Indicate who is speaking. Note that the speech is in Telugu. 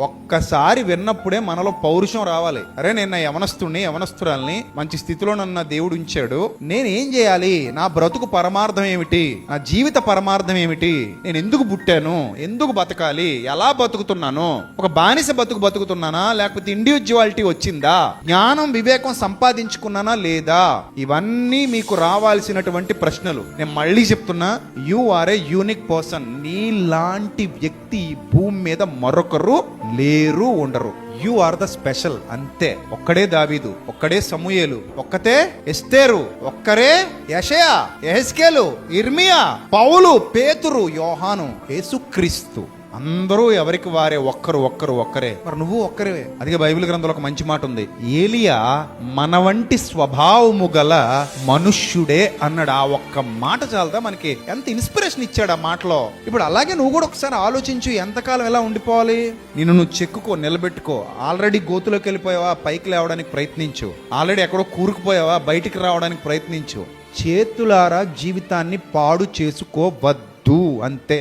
Speaker 1: ఒక్కసారి విన్నప్పుడే మనలో పౌరుషం రావాలి. అరే, నేను నా యవనస్తురాల్ని మంచి స్థితిలో నన్ను దేవుడు ఉంచాడు, నేనేం చేయాలి, నా బ్రతుకు పరమార్థం ఏమిటి, నా జీవిత పరమార్థం ఏమిటి, నేను ఎందుకు పుట్టాను, ఎందుకు బతకాలి, ఎలా బతుకుతున్నాను, ఒక బానిస బతుకుతున్నానా, లేకపోతే ఇండివిజువాలిటీ వచ్చిందా, జ్ఞానం వివేకం సంపాదించుకున్నానా లేదా, ఇవన్నీ మీకు రావాల్సినటువంటి ప్రశ్నలు. నేను మళ్ళీ చెప్తున్నా, you are a unique person. నీలాంటి వ్యక్తి ఈ భూమి మీద మరొకరు లేరు, ఉండరు. యు ఆర్ ద స్పెషల్, అంతే. ఒక్కడే దావీదు, ఒక్కడే సమూయేలు, ఒక్కతే ఎస్తేరు, ఒక్కరే యెషయా, యెహెజ్కేలు, ఇర్మియా, పౌలు, పేతురు, యోహాను, యేసుక్రీస్తు. అందరూ ఎవరికి వారే, ఒక్కరే. మరి నువ్వు ఒక్కరే. అదిగే బైబిల్ గ్రంథంలో ఒక మంచి మాట ఉంది, ఏలియా మన వంటి స్వభావము గల మనుష్యుడే అన్నాడు. ఆ ఒక్క మాట చాలదా మనకి? ఎంత ఇన్స్పిరేషన్ ఇచ్చాడు ఆ మాటలో. ఇప్పుడు అలాగే నువ్వు కూడా ఒకసారి ఆలోచించు, ఎంతకాలం ఎలా ఉండిపోవాలి? నువ్వు చెక్కుకో, నిలబెట్టుకో. ఆల్రెడీ గోతులోకి వెళ్ళిపోయావా, పైకి లేవడానికి ప్రయత్నించు. ఆల్రెడీ ఎక్కడో కూరుకుపోయావా, బయటికి రావడానికి ప్రయత్నించు. చేతులారా జీవితాన్ని పాడు చేసుకోవద్దు, అంతే.